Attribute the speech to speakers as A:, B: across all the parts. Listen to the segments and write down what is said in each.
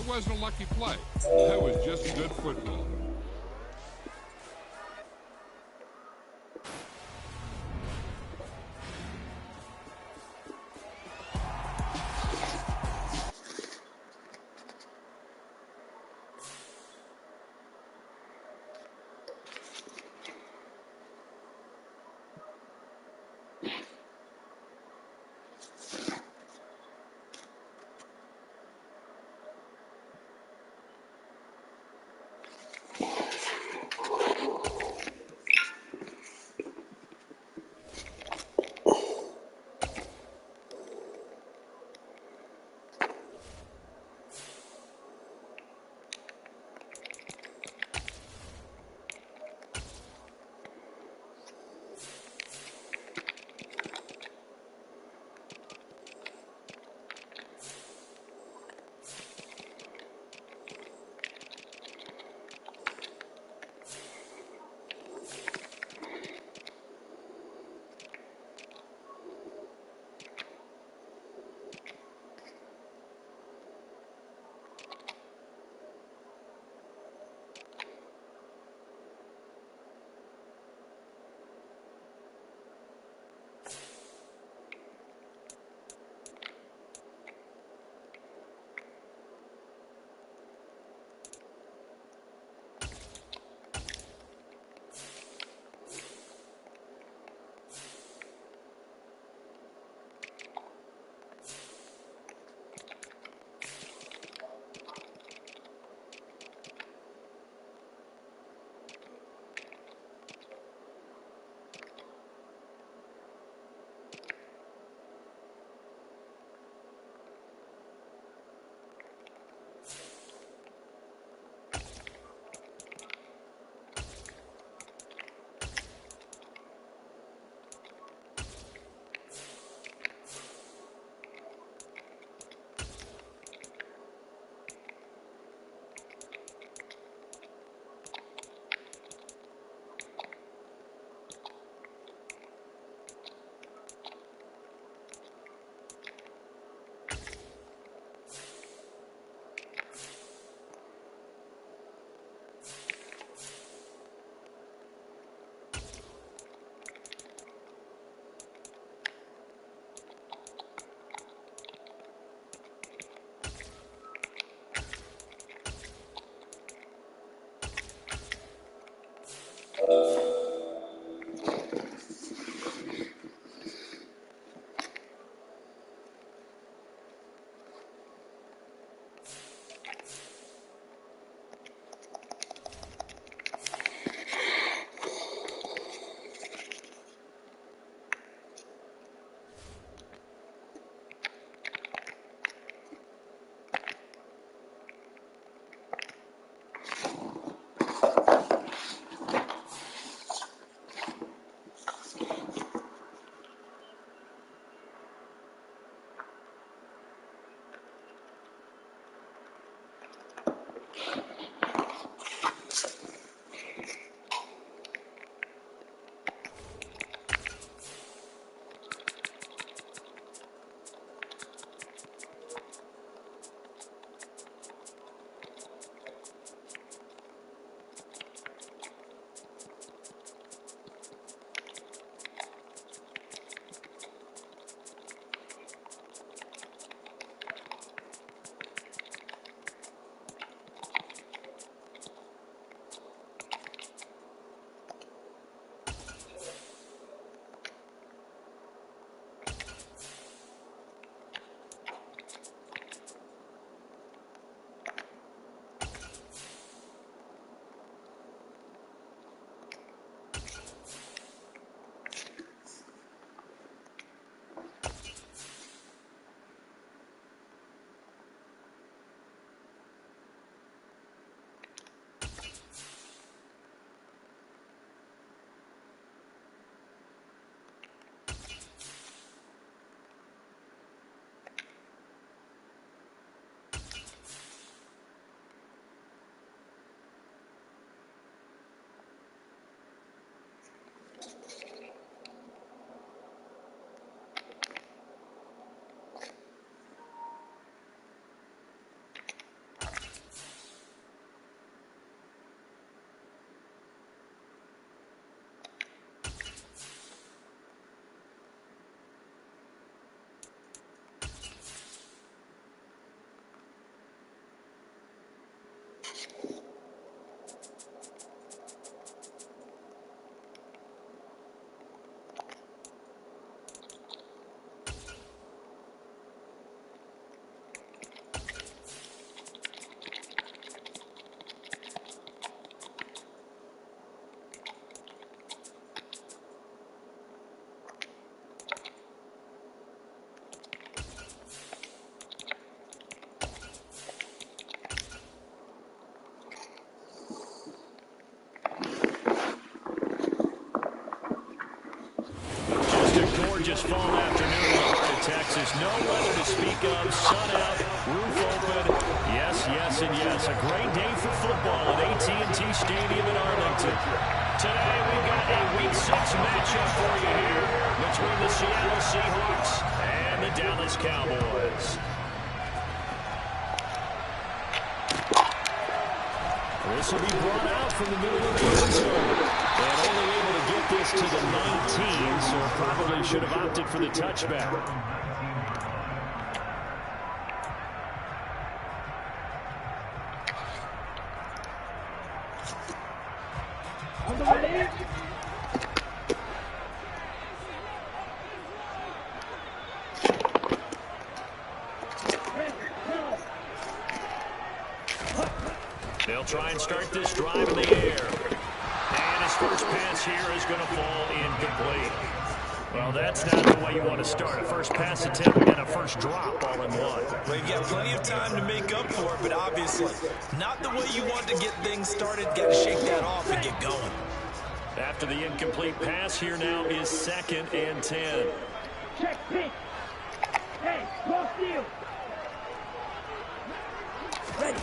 A: wasn't a lucky play. That was just good football.
B: this fall afternoon in the heart of Texas. No weather to speak of. Sun out, roof open. Yes, yes, and yes. A great day for football at AT&T Stadium in Arlington. Today we've got a Week 6 matchup for you here between the Seattle Seahawks and the Dallas Cowboys. This will be brought out from the middle of the end zone. And only able to get this to the 19, so probably should have opted for the touchback. They'll try and start this drive in the air. And his first pass here is going to fall incomplete. Well, that's not the way you want to start. A first pass attempt and a first drop all in one.
C: Well, you've got plenty of time to make up for it, but obviously not the way you want to get things started. Got to shake that off and get going.
B: After the incomplete pass, here now is 2nd and 10.
D: Check pitch. Hey, cross field. Ready.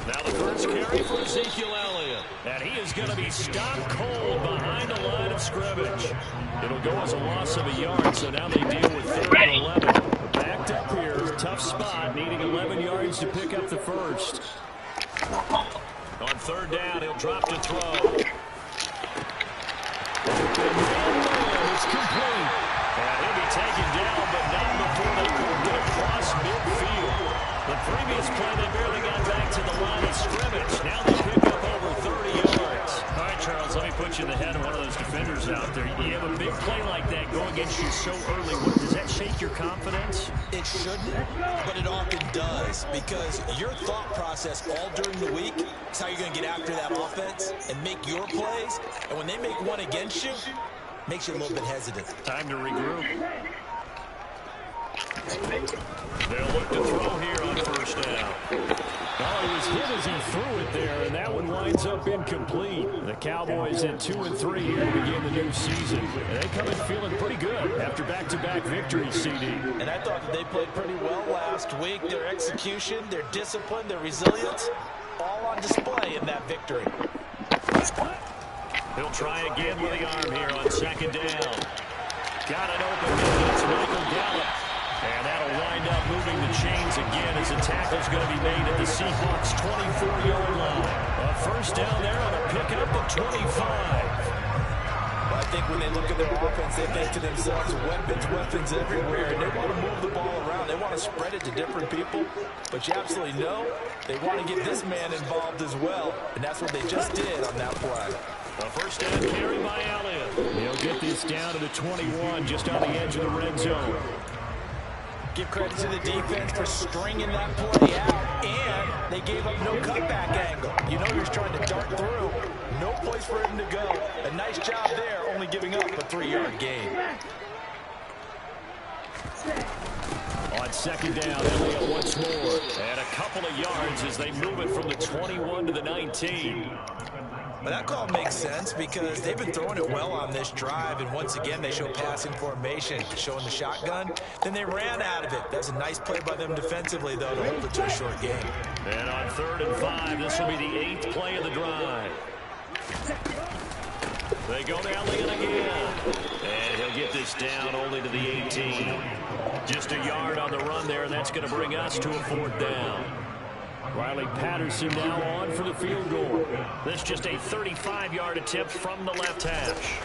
B: Now the first carry for Ezekiel Elliott. And he is going to be stopped cold behind the line of scrimmage. It'll go as a loss of a yard, so now they deal with 3rd and 11. Backed up here, tough spot, needing 11 yards to pick up the first. On 3rd down, he'll drop to throw. It's complete. And he'll be taken down, but not before they work it across midfield. The previous play, they barely got back to the line of scrimmage. Now they pick up over 30 yards. All right, Charles, let me put you in the head of one of those defenders out there. You have a big play like that go against you so early. Does that shake your confidence?
C: It shouldn't, but it often does, because your thought process all during the week is how you're going to get after that offense and make your plays. And when they make one against you, makes you a little bit hesitant.
B: Time to regroup. They'll look to throw here on 1st down. Oh, he was hit as he threw it there, and that one winds up incomplete. The Cowboys at 2-3 here to begin the new season. And they come in feeling pretty good after back-to-back victories, CD.
C: And I thought that they played pretty well last week. Their execution, their discipline, their resilience, all on display in that victory.
B: He'll try again with the arm here on 2nd down. Got it open. It's Michael Gallup. And that'll wind up moving the chains again as the tackle's going to be made at the Seahawks' 24-yard line. A 1st down there on a pickup of 25.
C: I think when they look at their offense, they think to themselves, weapons everywhere, and they want to move the ball around. They want to spread it to different people, but you absolutely know they want to get this man involved as well, and that's what they just did on that play.
B: A 1st down carry by Elliott. He'll get this down to the 21, just on the edge of the red zone.
C: Give credit to the defense for stringing that play out, and they gave up no cutback angle. You know you're trying to dart through. No place for him to go. A nice job there, only giving up a 3-yard gain.
B: On 2nd down, Elliott once more. And a couple of yards as they move it from the 21 to the 19.
C: But that call makes sense because they've been throwing it well on this drive, and once again they show passing formation, showing the shotgun. Then they ran out of it. That's a nice play by them defensively, though, to hold it to a short game.
B: And on 3rd and 5, this will be the 8th play of the drive. They go to Elliott again. And he'll get this down only to the 18. Just a yard on the run there, and that's going to bring us to a 4th down. Riley Patterson now on for the field goal. This just a 35-yard attempt from the left hash.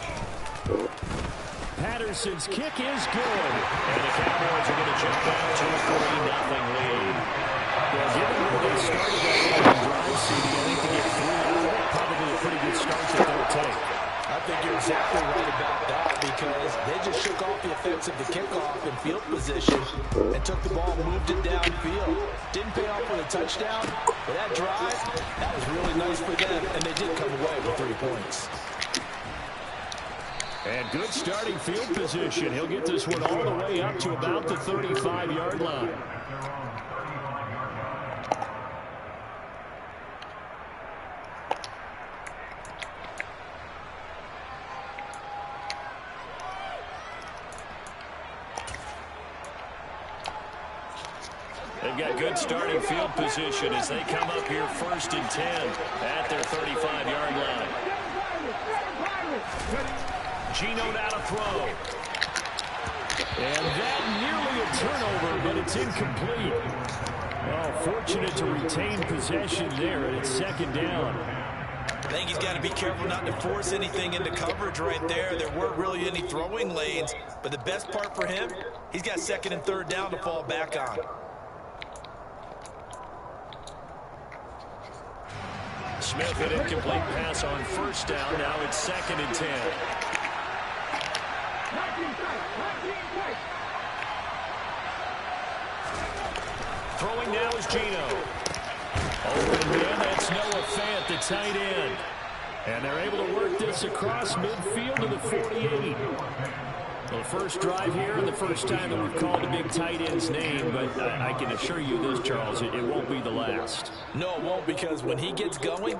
B: Patterson's kick is good. And the Cowboys are going to jump out to a 40-0 lead. Well, given where they started that drive, CD, I think to get 3 out of it, probably a pretty good start that they'll take.
C: I think you're exactly right about that because they just shook off the effects of the kickoff in field position and took the ball, moved it downfield. Didn't pay off with a touchdown, but that drive, that was really nice for them, and they did come away with 3 points.
B: And good starting field position. He'll get this one all the way up to about the 35-yard line. They've got good starting field position as they come up here 1st and 10 at their 35-yard line. Geno now to throw. And that nearly a turnover, but it's incomplete. Well, fortunate to retain possession there, and it's 2nd down.
C: I think he's got to be careful not to force anything into coverage right there. There weren't really any throwing lanes, but the best part for him, he's got 2nd and 3rd down to fall back on.
B: Smith, an incomplete pass on 1st down. Now it's 2nd and 10. Throwing now is Geno. Open man, that's Noah Fant, the tight end. And they're able to work this across midfield to the 48. Well, the first drive here and the first time that we've called a big tight end's name, but I can assure you this, Charles, it won't be the last.
C: No, it won't, because when he gets going,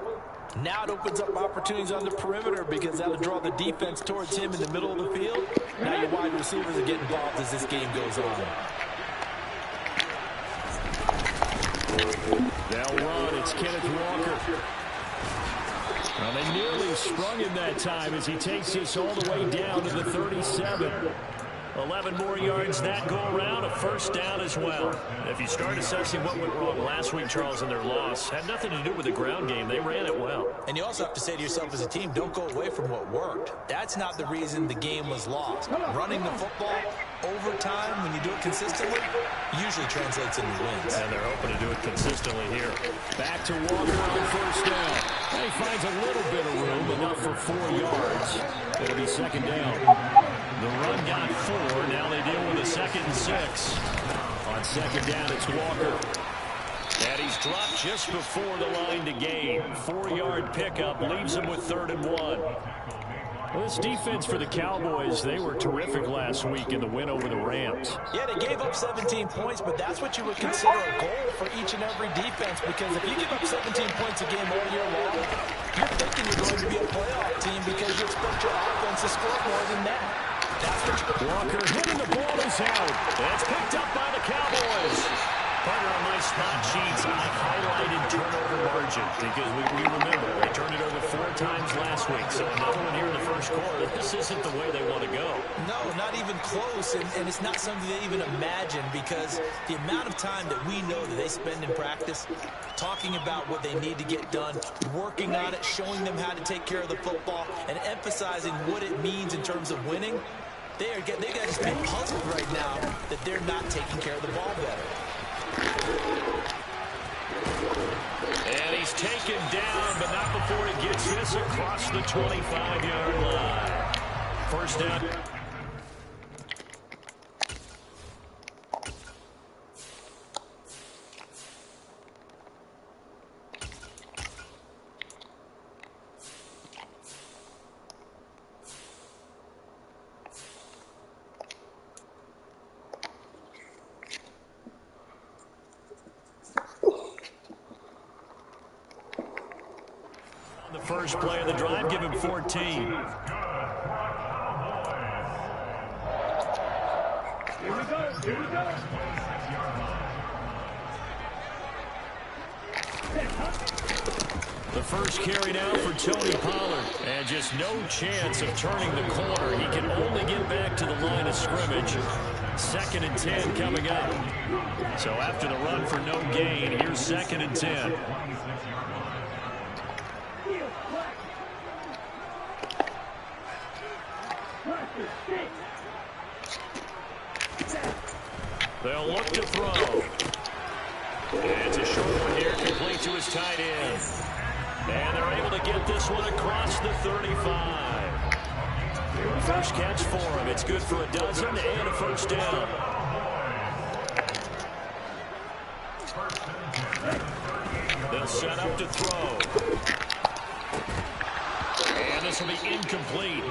C: now it opens up opportunities on the perimeter because that'll draw the defense towards him in the middle of the field. Now your wide receivers are getting involved as this game goes on.
B: They'll run. It's Kenneth Walker. Well, they nearly sprung him that time as he takes this all the way down to the 37. 11 more yards that go around, a 1st down as well. If you start assessing what went wrong last week, Charles, in their loss, had nothing to do with the ground game. They ran it well.
C: And you also have to say to yourself as a team, don't go away from what worked. That's not the reason the game was lost. Running the football over time, when you do it consistently, usually translates into wins.
B: And they're hoping to do it consistently here. Back to Walker on 1st down. And he finds a little bit of room, enough for 4 yards. It'll be 2nd down. The run got 4. Now they deal with a 2nd and 6. On 2nd down, it's Walker. And he's dropped just before the line to gain. 4-yard pickup leaves him with 3rd and 1. Well, this defense for the Cowboys, they were terrific last week in the win over the Rams.
C: Yeah, they gave up 17 points, but that's what you would consider a goal for each and every defense, because if you give up 17 points a game all year long, you're thinking you're going to be a playoff team because you expect your offense to score more than that. That's what you...
B: Walker hitting the ball is out. That's picked up by the Cowboys. Partner, on my spot sheets, I highlighted turnover margin because we remember they turned it over 4 times last week. So another one here in the 1st quarter. This isn't the way they want to go.
C: No, not even close, and it's not something they even imagine, because the amount of time that we know that they spend in practice talking about what they need to get done, working on it, showing them how to take care of the football, and emphasizing what it means in terms of winning. They got to just be puzzled right now that they're not taking care of the ball better.
B: And he's taken down, but not before he gets this across the 25-yard line. 1st down. First play of the drive, give him 14.
D: Here we go.
B: The first carry now for Tony Pollard. And just no chance of turning the corner. He can only get back to the line of scrimmage. 2nd and 10 coming up. So after the run for no gain, here's 2nd and 10. They'll look to throw. And it's a short one here, complete to his tight end. And they're able to get this one across the 35. First catch for him. It's good for a dozen and a 1st down. They'll set up to throw. And this will be incomplete.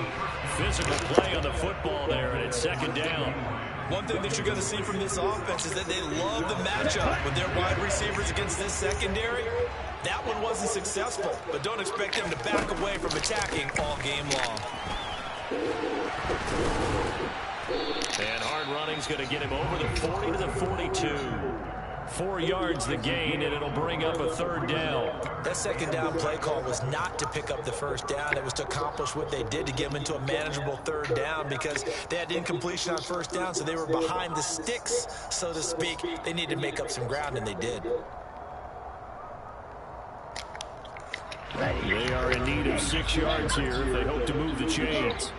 B: Physical play on the football there, and it's 2nd down.
C: One thing that you're going to see from this offense is that they love the matchup with their wide receivers against this secondary. That one wasn't successful, but don't expect them to back away from attacking all game long.
B: And hard running's going to get him over the 40 to the 42. 4 yards the gain, and it'll bring up a 3rd down.
C: That 2nd down play call was not to pick up the 1st down. It was to accomplish what they did to get them into a manageable 3rd down because they had incompletion on 1st down, so they were behind the sticks, so to speak. They needed to make up some ground, and they did.
B: They are in need of 6 yards here if they hope to move the chains.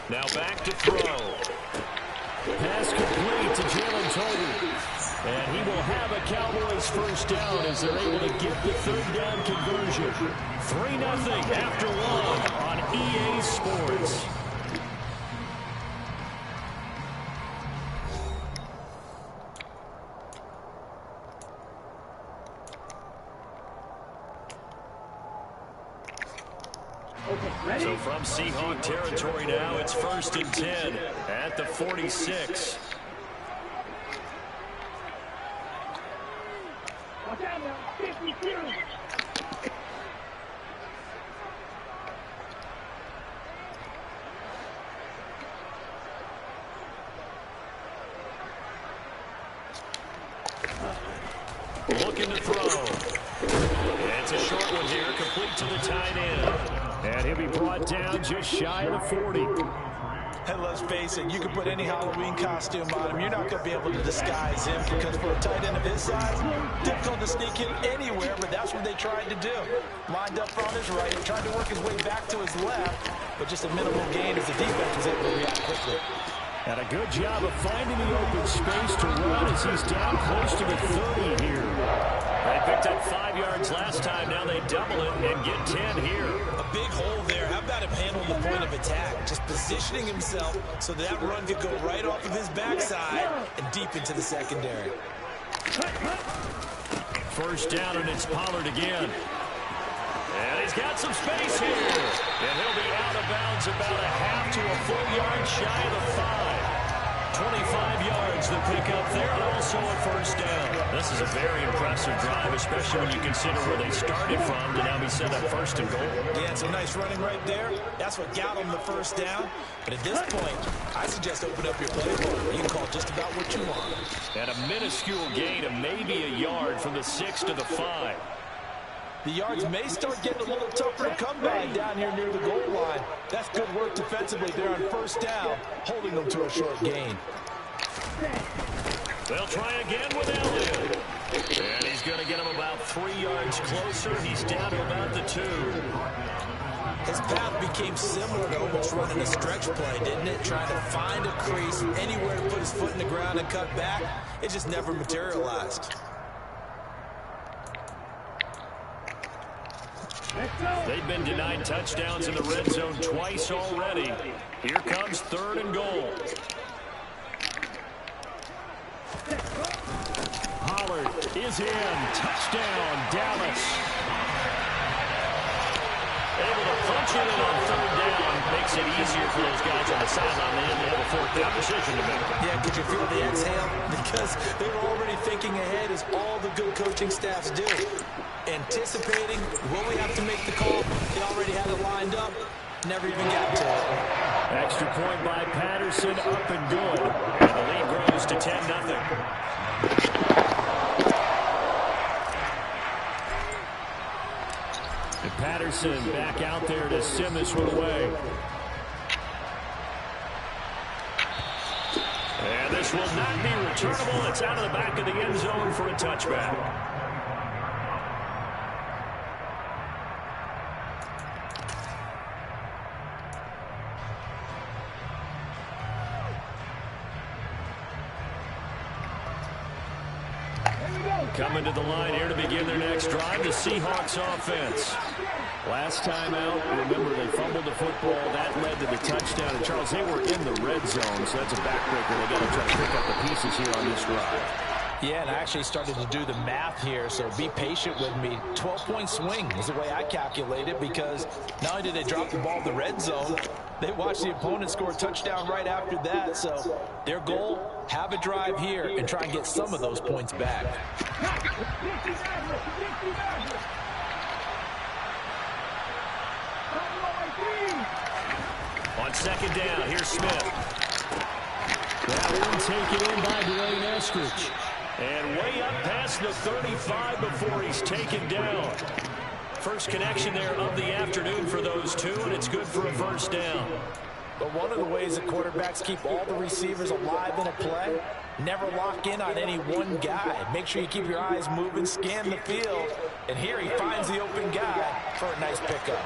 B: Now back to throw. Pass complete to Jalen Toby. And he will have a Cowboys 1st down as they're able to get the 3rd down conversion. 3-0 after 1 on EA Sports. So from Seahawk territory now, it's 1st and 10 at the 46. Looking to throw. It's a short one here, complete to the tight end. And he'll be brought down just shy of the 40.
C: And let's face it, you can put any Halloween costume on him. You're not going to be able to disguise him because for a tight end of his size, difficult to sneak in anywhere, but that's what they tried to do. Lined up on his right, tried to work his way back to his left, but just a minimal gain as the defense was able to react quickly.
B: And a good job of finding the open space to run as he's down close to the 30 here. They picked up 5 yards last time. Now they double it and get 10 here.
C: A big hole there. How about him handling the point of attack? Just positioning himself so that run could go right off of his backside and deep into the secondary.
B: 1st down, and it's Pollard again. And he's got some space here. And he'll be out of bounds about a half to a full yard shy of the 5. 25 yards the pick up there, and also a 1st down. This is a very impressive drive, especially when you consider where they started from to now be set up 1st and goal.
C: Yeah, some nice running right there. That's what got them the 1st down. But at this point, I suggest open up your playbook. You can call just about what you want.
B: And a minuscule gain of maybe a yard from the 6 to the 5.
C: The yards may start getting a little tougher to come by down here near the goal line. That's good work defensively there on 1st down, holding them to a short gain.
B: They'll try again with Elliott. And he's going to get him about 3 yards closer. He's down to about the 2.
C: His path became similar to almost running a stretch play, didn't it? Trying to find a crease, anywhere to put his foot in the ground and cut back. It just never materialized.
B: They've been denied touchdowns in the red zone twice already. Here comes 3rd and goal. Pollard is in. Touchdown, Dallas. Able to punch it in on 3rd down. Makes it easier for those guys on the sideline. They didn't have a 4th down decision to make.
C: Yeah, could you feel the exhale? Because they were already thinking ahead, as all the good coaching staffs do. Anticipating, will we have to make the call? They already had it lined up. Never even got to it.
B: Extra point by Patterson, up and good. And the lead grows to 10-0. And Patterson back out there to send this one away. And this will not be returnable. It's out of the back of the end zone for a touchback. Coming to the line here to begin their next drive, the Seahawks offense. Last time out, remember, they fumbled the football. That led to the touchdown. And, Charles, they were in the red zone, so that's a backbreaker. They got to try to pick up the pieces here on this drive.
C: Yeah, and I actually started to do the math here, so be patient with me. 12-point swing is the way I calculate it, because not only did they drop the ball in the red zone, they watched the opponent score a touchdown right after that. So their goal, have a drive here and try and get some of those points back.
B: On second down, here's Smith. That one taken in by Dwayne Eskridge. And way up past the 35 before he's taken down. First connection there of the afternoon for those two, and it's good for a first down.
C: But one of the ways that quarterbacks keep all the receivers alive in a play, never lock in on any one guy. Make sure you keep your eyes moving, scan the field. And here he finds the open guy for a nice pickup.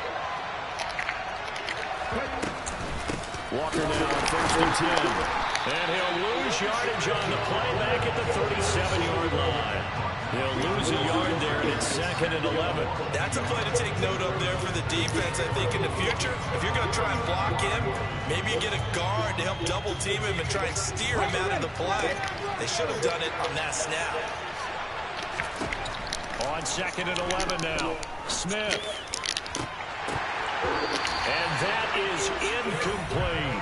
B: Walker now on first and 10. And he'll lose yardage on the play back at the 37-yard line. He'll lose a yard there, and it's second and 11.
C: That's a play to take note of there for the defense, I think, in the future. If you're going to try and block him, maybe you get a guard to help double-team him and try and steer him out of the play. They should have done it on that snap.
B: On second and 11 now, Smith. And that is incomplete.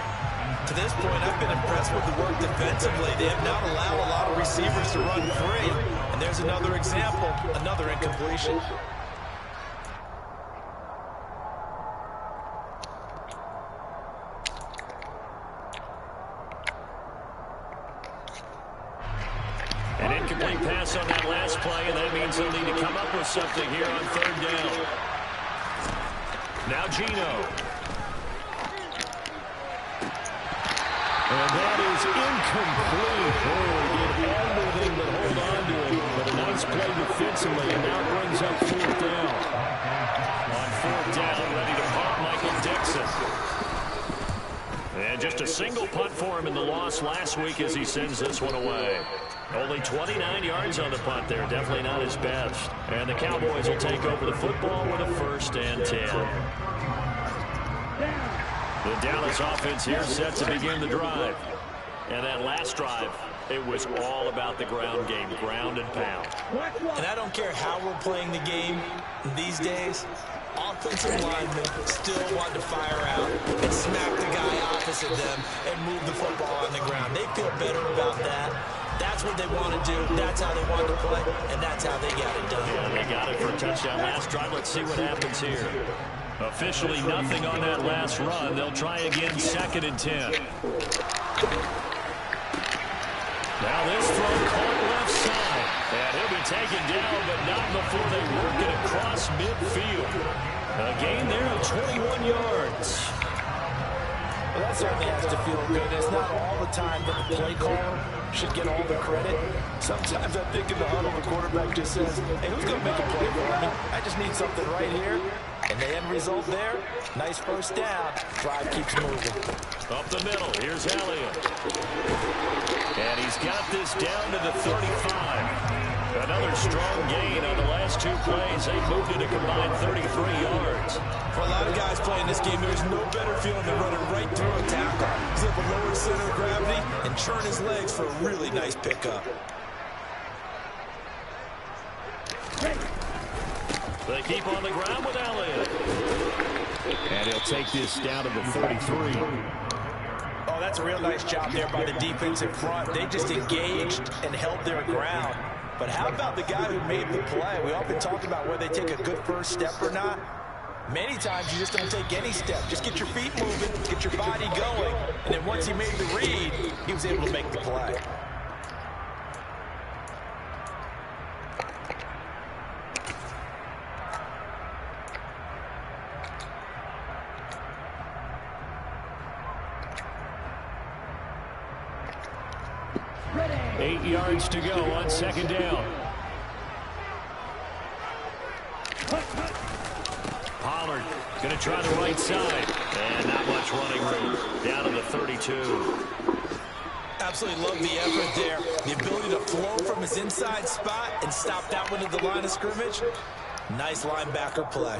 C: To this point, I've been impressed with the work defensively. They have not allowed a lot of receivers to run free. And there's another example, another incompletion.
B: An incomplete pass on that last play, and that means they'll need to come up with something here on third down. Now Geno. And that is incomplete. Oh, he did everything but hold on to it. But a nice play defensively, and now brings up fourth down. On fourth down, ready to punt, Michael Dixon. And just a single punt for him in the loss last week as he sends this one away. Only 29 yards on the punt there. Definitely not his best. And the Cowboys will take over the football with a first and 10. The Dallas offense here set to begin the drive. And that last drive, it was all about the ground game, ground and pound.
C: And I don't care how we're playing the game these days, offensive linemen still want to fire out and smack the guy opposite them and move the football on the ground. They feel better about that. That's what they want to do. That's how they want to play, and that's how they got it done.
B: Yeah, they got it for a touchdown last drive. Let's see what happens here. Officially nothing on that last run. They'll try again, second and 10. Now this throw caught left side. And he'll be taken down, but not before they work it across midfield. A gain there of 21 yards.
C: Well, that certainly has to feel good. It's not all the time that the play caller should get all the credit. Sometimes I think in the huddle, the quarterback just says, hey, who's going to make a play for me? I just need something right here. And the end result there, nice first down. Drive keeps moving.
B: Up the middle, here's Elliott. And he's got this down to the 35. Another strong gain on the last two plays. They moved it a combined 33 yards.
C: For a lot of guys playing this game, there's no better feeling than running right through a tackle. He's able to lower center of gravity and churn his legs for a really nice pickup.
B: They keep on the ground with Elliott. And he'll take this down to the 33.
C: Oh, that's a real nice job there by the defensive front. They just engaged and held their ground. But how about the guy who made the play? We often talk about whether they take a good first step or not. Many times you just don't take any step. Just get your feet moving, get your body going. And then once he made the read, he was able to make the play.
B: Ready. 8 yards to go on second down. Pollard going to try the right side. And not much running room. Down to the 32.
C: Absolutely love the effort there. The ability to flow from his inside spot and stop that one at the line of scrimmage. Nice linebacker play.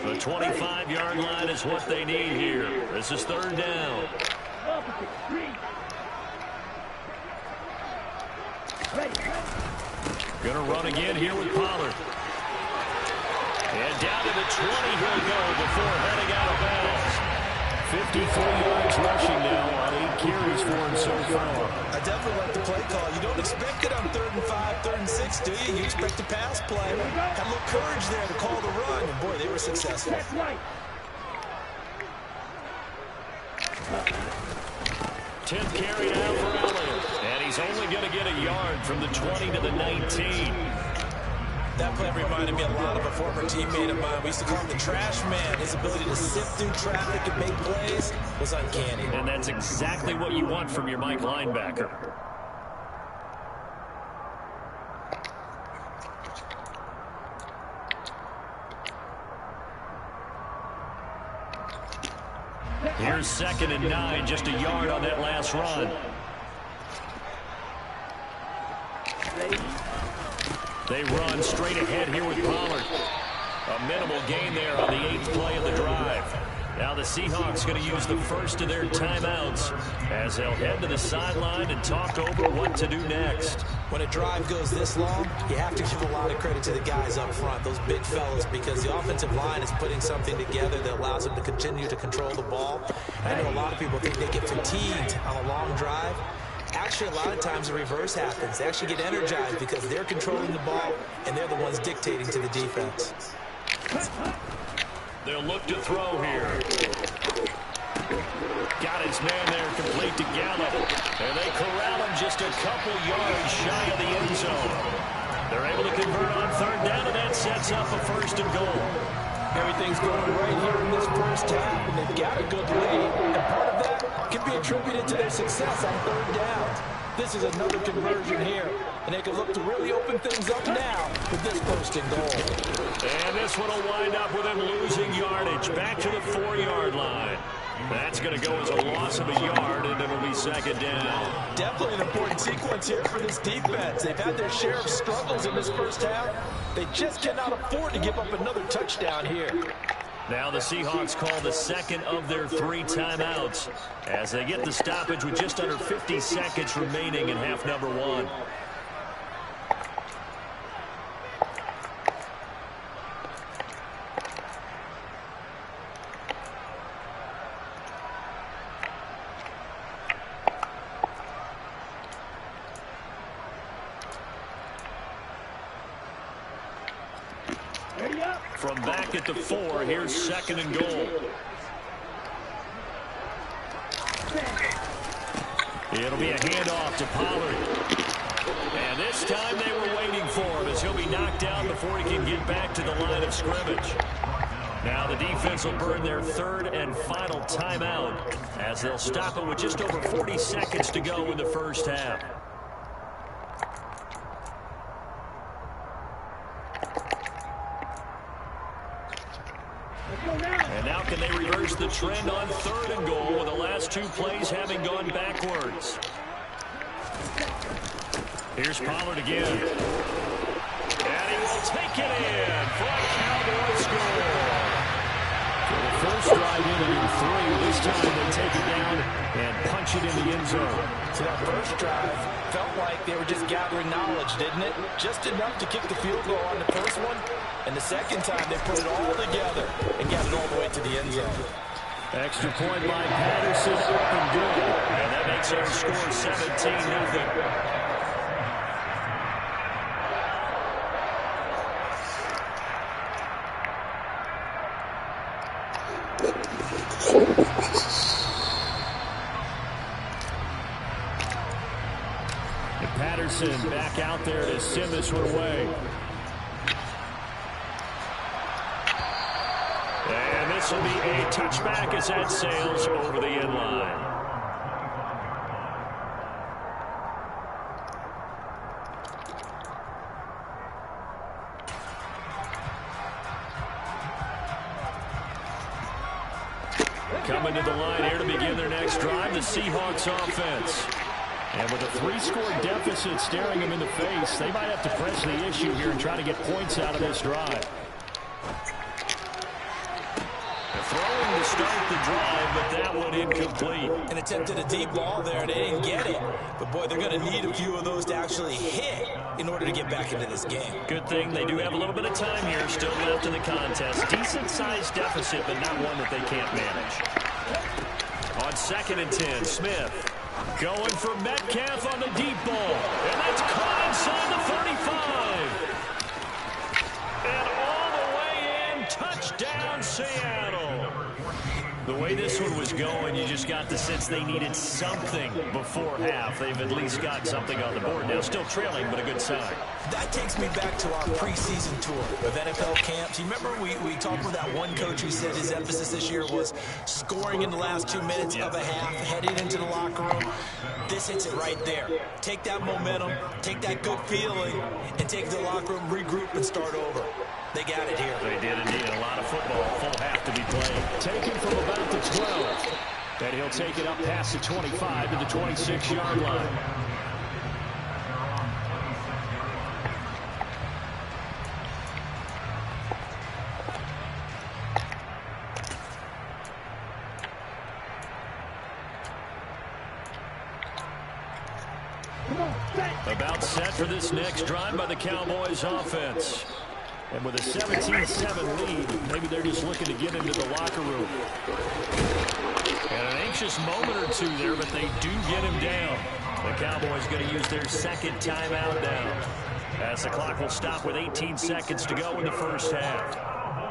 B: The 25-yard line is what they need here. This is third down. Going to run again here with Pollard. And down to the 20 he'll go before heading out of bounds. 53 yards rushing now on 8 carries for him so far.
C: I definitely like the play call. You don't expect it on 3rd and 5, 3rd and 6, do you? You expect a pass play. Had a little courage there to call the run, and boy, they were successful.
B: 10th carry now for Elliott. And he's only going to get a yard from the 20 to the 19.
C: That play reminded me a lot of a former teammate of mine. We used to call him the trash man. His ability to sift through traffic and make plays was uncanny.
B: And that's exactly what you want from your Mike linebacker. Here's 2nd and 9, just a yard on that last run. They run straight ahead here with Pollard. A minimal gain there on the 8th play of the drive. Now the Seahawks going to use the first of their timeouts as they'll head to the sideline and talk over what to do next.
C: When a drive goes this long, you have to give a lot of credit to the guys up front, those big fellas, because the offensive line is putting something together that allows them to continue to control the ball. I know a lot of people think they get fatigued on a long drive. Actually, a lot of times the reverse happens. They actually get energized because they're controlling the ball, and they're the ones dictating to the defense.
B: They'll look to throw here. Got his man there complete to Gallup. And they corral him just a couple yards shy of the end zone. They're able to convert on 3rd down, and that sets up a 1st and goal.
C: Everything's going right here in this first half, and they've got a good lead. And part of that can be attributed to their success on 3rd down. This is another conversion here, and they can look to really open things up now with this 1st and goal.
B: And this one will wind up with them losing yardage back to the 4-yard line. That's going to go as a loss of a yard, and it'll be 2nd down.
C: Definitely an important sequence here for this defense. They've had their share of struggles in this first half. They just cannot afford to give up another touchdown here.
B: Now the Seahawks call the 2nd of their 3 timeouts as they get the stoppage with just under 50 seconds remaining in half number 1. From back at the 4, here's 2nd and goal. It'll be a handoff to Pollard. And this time they were waiting for him as he'll be knocked down before he can get back to the line of scrimmage. Now the defense will burn their 3rd and final timeout as they'll stop it with just over 40 seconds to go in the first half. And now can they reverse the trend on 3rd and goal with the last 2 plays having gone backwards? Here's Pollard again. And he will take it in for a Cowboys score. So the first drive in 3. This time they take it down and punch it in the end zone.
C: So that first drive felt like they were just gathering knowledge, didn't it? Just enough to kick the field goal on the first one. And the second time, they put it all together and got it all the way to the end zone.
B: Extra point by Patterson, up and good. And that makes our score 17-0. Patterson back out there to send this one away. And this will be a touchback as that sails over the end line. Coming to the line here to begin their next drive, the Seahawks offense. And with a 3-score deficit staring them in the face, they might have to press the issue here and try to get points out of this drive. Throwing to start the drive, but that one incomplete.
C: An attempt at a deep ball there, and they didn't get it. But, boy, they're going to need a few of those to actually hit in order to get back into this game.
B: Good thing they do have a little bit of time here still left in the contest. Decent-sized deficit, but not one that they can't manage. On 2nd and 10. Smith going for Metcalf on the deep ball. And that's caught inside the 35. And all the way in, touchdown Seattle. The way this one was going, you just got the sense they needed something before half. They've at least got something on the board now. Still trailing, but a good sign.
C: That takes me back to our preseason tour of NFL camps. You remember we talked with that one coach who said his emphasis this year was scoring in the last 2 minutes of a half, heading into the locker room. This hits it right there. Take that momentum, take that good feeling, and take it to the locker room, regroup, and start over. They got it here.
B: They did indeed. A lot of football. Full half to be played. Taken from about the 12. And he'll take it up past the 25 to the 26-yard line. About set for this next drive by the Cowboys offense. And with a 17-7 lead, maybe they're just looking to get into the locker room. And an anxious moment or two there, but they do get him down. The Cowboys going to use their 2nd timeout now, as the clock will stop with 18 seconds to go in the first half.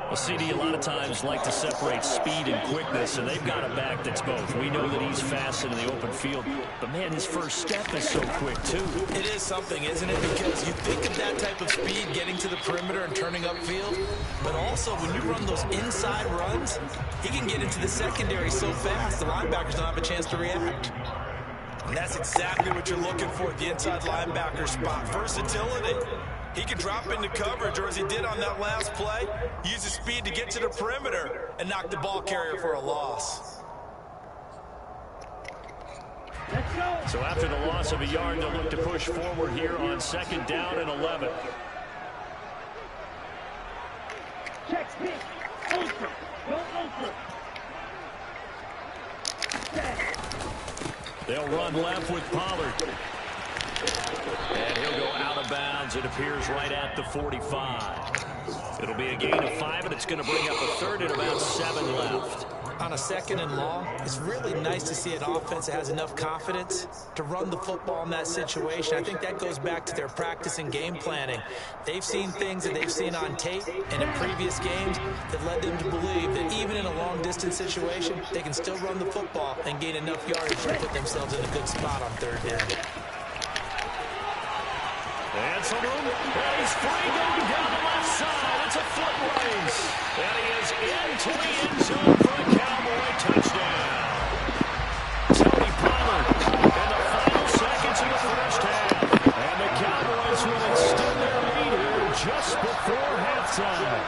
B: Well, CD, a lot of times like to separate speed and quickness, and they've got a back that's both. We know that he's fast in the open field, but, man, his first step is so quick, too.
C: It is something, isn't it? Because you think of that type of speed getting to the perimeter and turning upfield, but also when you run those inside runs, he can get into the secondary so fast the linebackers don't have a chance to react. And that's exactly what you're looking for at the inside linebacker spot. Versatility. He can drop into coverage, or as he did on that last play, use his speed to get to the perimeter and knock the ball carrier for a loss.
B: So after the loss of a yard, they'll look to push forward here on 2nd down and 11.
D: Check pitch. Ultra. Go ultra.
B: They'll run left with Pollard. And he'll go out of bounds. It appears right at the 45. It'll be a gain of 5, and it's going to bring up a 3rd and about 7 left.
C: On a 2nd and long, it's really nice to see an offense that has enough confidence to run the football in that situation. I think that goes back to their practice and game planning. They've seen things that they've seen on tape and in previous games that led them to believe that even in a long-distance situation, they can still run the football and gain enough yardage to put themselves in a good spot on 3rd down.
B: And some room. And he's free going down the left side. It's a foot race. And he is into the end zone for a Cowboy touchdown. Tony Pollard in the final seconds of the first half. And the Cowboys will extend their lead here just before halftime.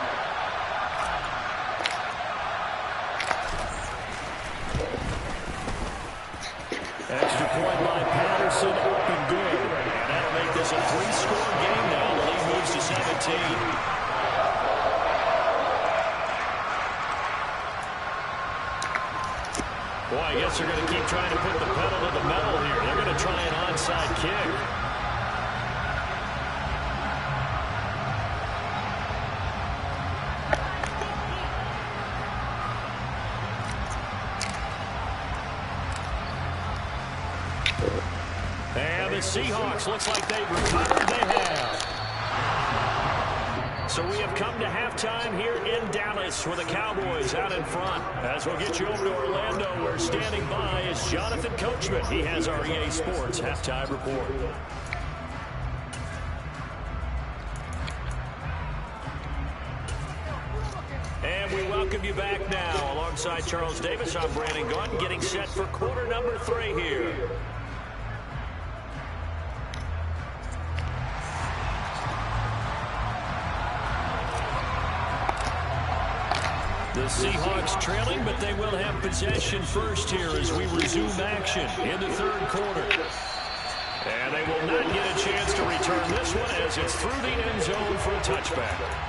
B: Extra point by Patterson, up and good. And that'll make this a 3-score game now. The lead moves to 17. Boy, I guess they're going to keep trying to put the pedal to the metal here. They're going to try an onside kick. And the Seahawks, looks like they've recovered. They have. So we have come to halftime here in Dallas with the Cowboys out in front. As we'll get you over to Orlando, where standing by is Jonathan Coachman. He has our EA Sports halftime report. And we welcome you back now. Alongside Charles Davis, I'm Brandon Gaudin, getting set for quarter number 3 here. The Seahawks trailing, but they will have possession first here as we resume action in the 3rd quarter. And they will not get a chance to return this one as it's through the end zone for a touchback.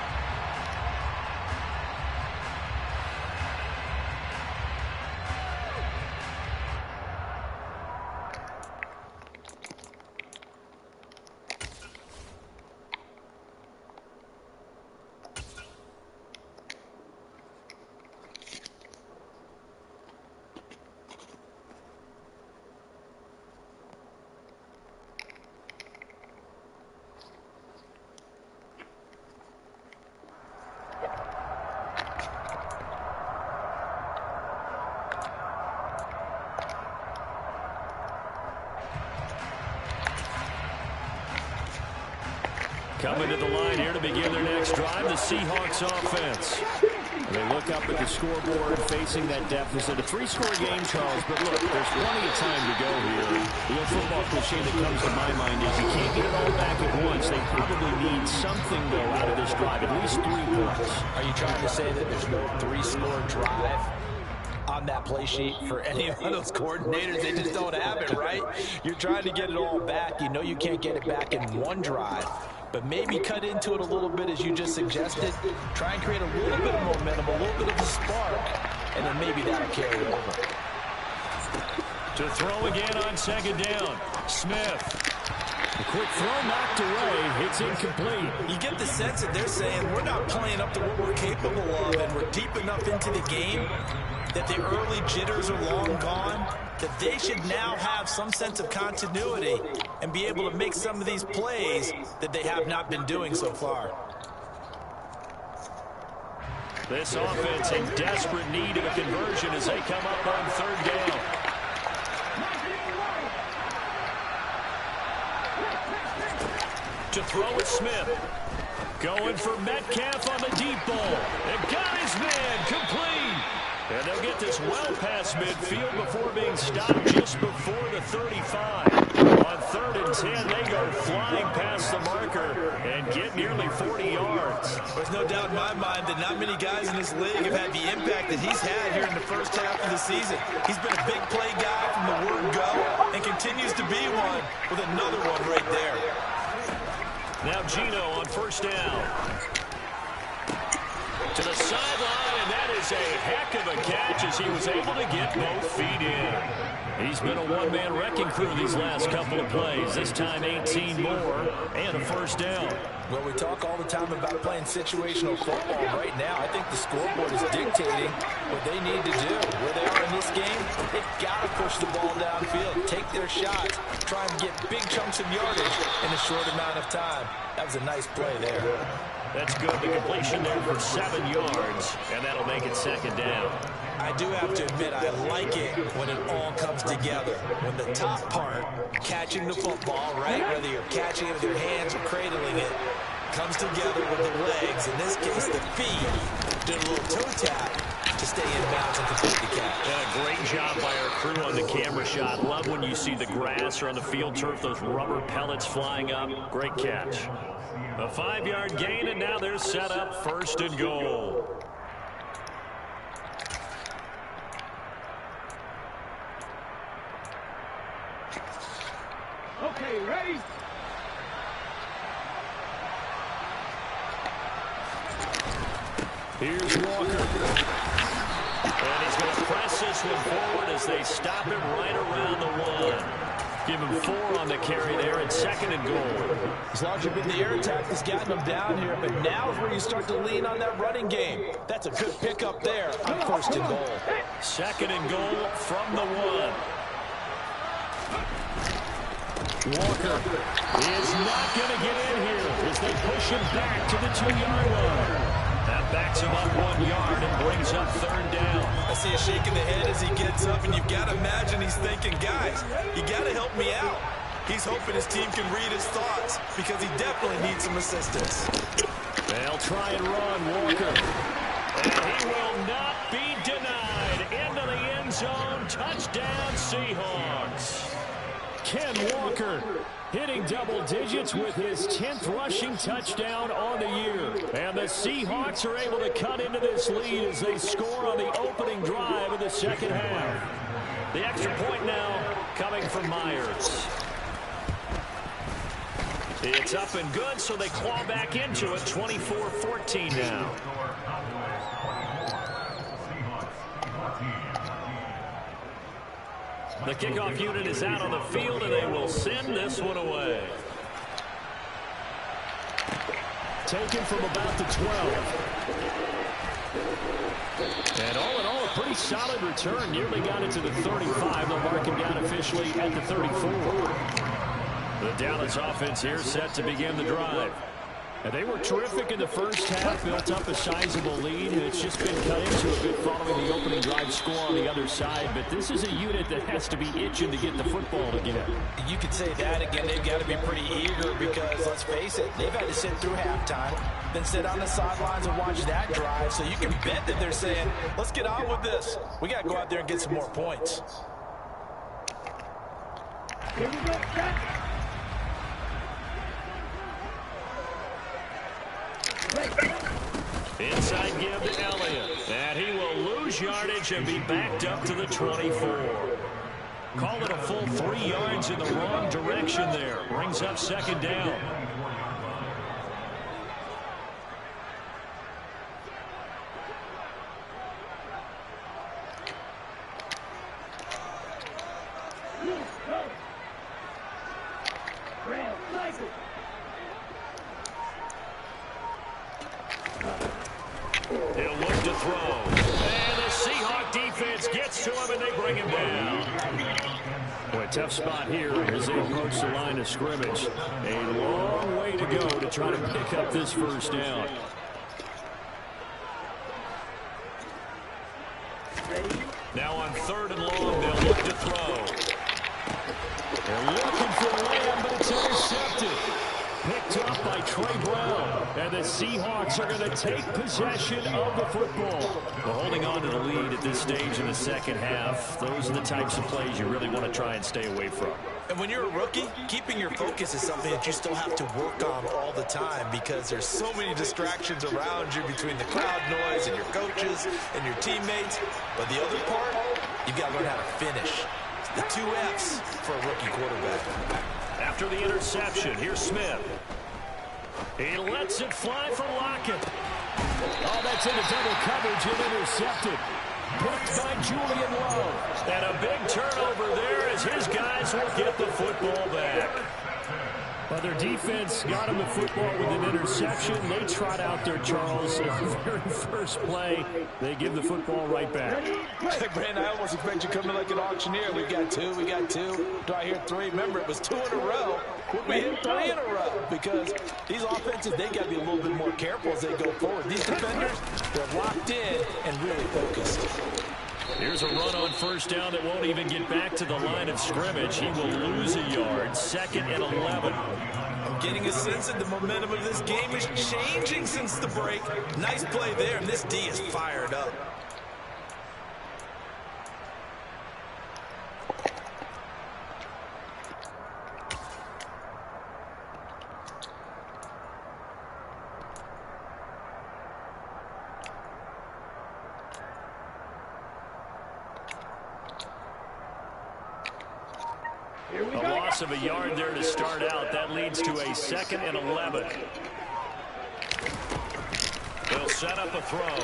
B: Coming to the line here to begin their next drive, the Seahawks offense. They look up at the scoreboard facing that deficit. A 3-score game, Charles, but look, there's plenty of time to go here. The old football cliche that comes to my mind is you can't get it all back at once. They probably need something, though, out of this drive, at least 3 points.
C: Are you trying to say that there's no 3-score drive on that play sheet for any of those coordinators? They just don't have it, right? You're trying to get it all back. You know you can't get it back in one drive. But maybe cut into it a little bit, as you just suggested. Try and create a little bit of momentum, a little bit of a spark, and then maybe that'll carry over.
B: To throw again on second down, Smith. A quick throw knocked away. It's incomplete.
C: You get the sense that they're saying we're not playing up to what we're capable of, and we're deep enough into the game that the early jitters are long gone, that they should now have some sense of continuity and be able to make some of these plays that they have not been doing so far.
B: This offense in desperate need of a conversion as they come up on third down. To throw it, Smith. Going for Metcalf on the deep ball. And got his man complete. And they'll get this well past midfield before being stopped just before the 35. On 3rd and 10, they go flying past the marker and get nearly 40 yards.
C: There's no doubt in my mind that not many guys in this league have had the impact that he's had here in the first half of the season. He's been a big play guy from the word go and continues to be one with another one right there.
B: Now Gino on first down. To the sideline, and that is a heck of a catch as he was able to get both feet in. He's been a one-man wrecking crew these last couple of plays. This time 18 more and a first down.
C: Well, we talk all the time about playing situational football. Right now, I think the scoreboard is dictating what they need to do. Where they are in this game, they've got to push the ball downfield, take their shots, try and get big chunks of yardage in a short amount of time. That was a nice play there.
B: That's good. The completion there for 7 yards, and that'll make it second down.
C: I do have to admit, I like it when it all comes together. When the top part, catching the football, right, whether you're catching it with your hands or cradling it, comes together with the legs. In this case, the feet. Did a little toe tap to stay in bounds and complete the catch.
B: And a great job by our crew on the camera shot. Love when you see the grass or on the field turf, those rubber pellets flying up. Great catch. A 5-yard gain, and now they're set up 1st and goal.
D: Okay, ready?
B: Here's Walker. And he's going to press this one forward as they stop him right around the 1. Give him 4 on the carry there at 2nd and goal.
C: As long as you've been the air attack that's gotten them down here, but now is where you start to lean on that running game. That's a good pickup there on 1st and goal.
B: 2nd and goal from the 1. Walker is not going to get in here as they push him back to the 2-yard line. That backs him up 1 yard and brings up 3rd down.
C: I see a shake in the head as he gets up, and you've got to imagine he's thinking, guys, you got to help me out. He's hoping his team can read his thoughts because he definitely needs some assistance.
B: They'll try and run Walker. And he will not be denied. Into the end zone. Touchdown, Seahawks. Ken Walker hitting double digits with his 10th rushing touchdown on the year. And the Seahawks are able to cut into this lead as they score on the opening drive of the second half. The extra point now coming from Myers. It's up and good, so they claw back into it. 24-14 now. The kickoff unit is out on the field, and they will send this one away. Taken from about the 12. And all in all, a pretty solid return. Nearly got it to the 35. They'll mark him down officially at the 34. The Dallas offense here set to begin the drive. And they were terrific in the first half, built up a sizable lead, and it's just been cut into a bit following the opening drive score on the other side. But this is a unit that has to be itching to get the football again.
C: You could say that again. They've got to be pretty eager because, let's face it, they've had to sit through halftime, then sit on the sidelines and watch that drive. So you can bet that they're saying, let's get on with this. We got to go out there and get some more points.
D: Here we go, Jack.
B: Inside give to Elliott. And he will lose yardage and be backed up to the 24. Call it a full 3 yards in the wrong direction there. Brings up second down. He'll look to throw. And the Seahawk defense gets to him, and they bring him down. Boy, tough spot here as they approach the line of scrimmage. A long way to go to try to pick up this first down. Now on 3rd and long, they'll look to throw. They're looking for Lamb, but it's intercepted. Picked up by Trey Brown. And the Seahawks are going to take possession of the football. Well, holding on to the lead at this stage in the second half, those are the types of plays you really want to try and stay away from.
C: And when you're a rookie, keeping your focus is something that you still have to work on all the time because there's so many distractions around you between the crowd noise and your coaches and your teammates. But the other part, you've got to learn how to finish. The 2 F's for a rookie quarterback.
B: After the interception, here's Smith. He lets it fly for Lockett. Oh, that's into double coverage and intercepted. Picked by Julian Love. And a big turnover there as his guys will get the football back. But their defense got him the football with an interception. They trot out there, Charles, at the very first play. They give the football right back.
C: Brandon, I almost expect you to come in like an auctioneer. We got 2, we got 2. Do I hear 3? Remember, it was 2 in a row. We hit 3 in a row because these offenses, they got to be a little bit more careful as they go forward. These defenders, they're locked in and really focused.
B: Here's a run on first down that won't even get back to the line of scrimmage. He will lose a yard. 2nd and 11.
C: I'm getting a sense that the momentum of this game is changing since the break. Nice play there, and this D is fired up.
B: A loss of a yard there to start out. That leads to a 2nd and 11. They'll set up a throw.